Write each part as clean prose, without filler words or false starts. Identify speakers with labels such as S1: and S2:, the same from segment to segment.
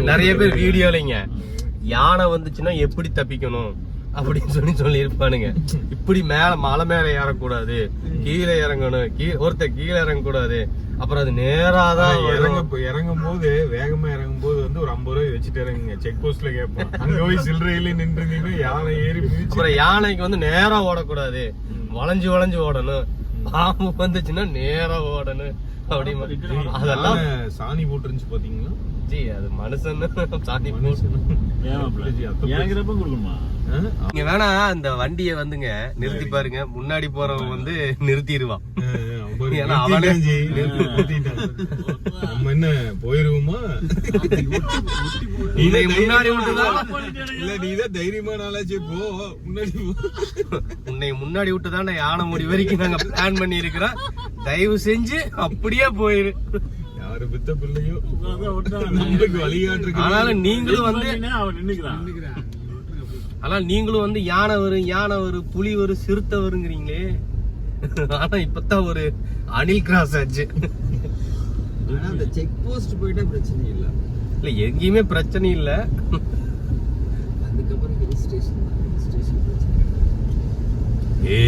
S1: நிறைய பேர் வீடியோலைங்க யானை வந்துச்சுன்னா எப்படி தப்பிக்கணும் அப்படின்னு சொல்லி இருப்பானுங்க. இப்படி மேல மலை மேல ஏறக்கூடாது, கீழே இறங்கணும், ஒருத்தர் கீழே இறங்கக்கூடாது. அப்புறம் அது நேராதான்
S2: இறங்கும் போது வேகமா இறங்கும் போது வந்து ஒரு 50 ரூபாய் வச்சுட்டு இறங்குங்க. செக் போஸ்ட்ல கேட்போம். அங்க போய் சில்லறையில நின்றுங்கன்னா யானை ஏறி
S1: அப்புறம் யானைக்கு வந்து நேரா ஓடக்கூடாது, வளைஞ்சு வளைஞ்சு ஓடணும். பாம்பு வந்துச்சுன்னா நேரா ஓடணும். அப்படி அதெல்லாம்
S2: சாணி போட்டுருந்துச்சு பாத்தீங்களா?
S1: ஜி அது மனுஷன் சாணி நீங்க வேணா அந்த வண்டிய வந்துங்க நிறுத்தி பாருங்க. முன்னாடி போறவன் வந்து நிறுத்திடுவான்.
S2: நம்ம என்ன போயிருவோமா?
S1: முன்னாடி விட்டுதான்
S2: இல்ல நீதான் தைரியமான ஆளாச்சே. போ முன்னாடி,
S1: உன்னை முன்னாடி விட்டுதான் யானை முடி வரைக்கும் நாங்க பிளான் பண்ணி இருக்கிறோம். தயவு செஞ்சு அப்படியே போயிரு.
S2: யாரு பெத்த பிள்ளையோ நம்மளுக்கு வழிகாட்டு.
S1: ஆனாலும் நீங்களும் வந்து நீங்களும் வந்து யானை வரும், புலி வரும், சிறுத்தை வருங்கிறீங்களே. ஆனா இப்பதான் ஒரு அணில் கிராஸ் ஆச்சு.
S3: அந்த செக் போஸ்ட் போயிட்டா பிரச்சனை இல்ல.
S1: இல்ல எங்கேயுமே பிரச்சனை இல்ல.
S3: அதுக்கப்புறம் ஹில் ஸ்டேஷன் பிரச்சனை.
S1: ஏ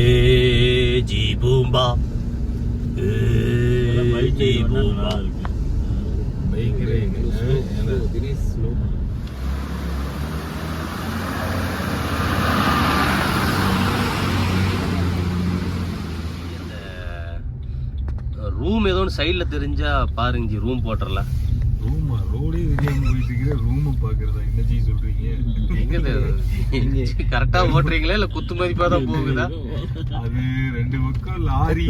S1: ஜி பூம்பா, ஏ ஜி பூம்பா. ரூம் ஏதோ சைடுல தெரிஞ்சா பாருங்க ஜி, ரூம் போட்டுறலாம்.
S2: ரூமா? ரோடே தெரியாம போயிட்டு இருக்கிற ரூம் பாக்குறதா என்ன ஜி சொல்றீங்க?
S1: எங்க கரெக்டா ஓட்டுறீங்களா இல்ல குத்து மதிப்பா தான் போகுதா?
S2: அது 2 பக்கம் லாரி.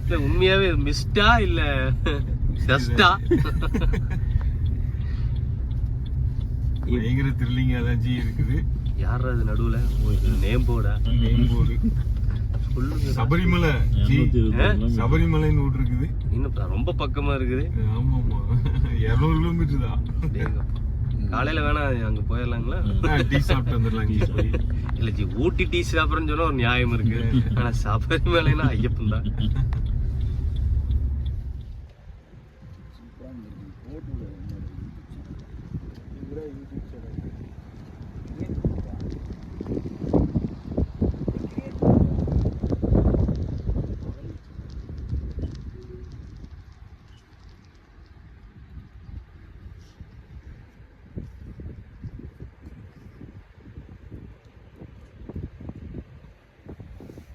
S1: இல்ல உண்மையாவே மிஸ்டா இல்ல ஜஸ்டா?
S2: பயங்கர த்ரில்லிங்கா தான் ஜி இருக்குது.
S1: யாரா அது நடுவுல? நேம் போர்டா?
S2: Name board Sabarimala ji. சபரிமலைன்னு ஊர் இருக்குது.
S1: இன்னும் ரொம்ப பக்கமா இருக்குது.
S2: ஆமா 200 கிலோமீட்டர் தான்.
S1: காலையில வேணா அங்க போயிடலாங்களா?
S2: டீ சாப்பிட்டு வந்துடலாம் ஜி.
S1: இல்ல ஜி ஊட்டி டீ சாப்பிட்றேன்னு சொன்னா ஒரு நியாயம் இருக்கு. ஆனா சபரிமலைன்னா ஐயப்பன் தான்.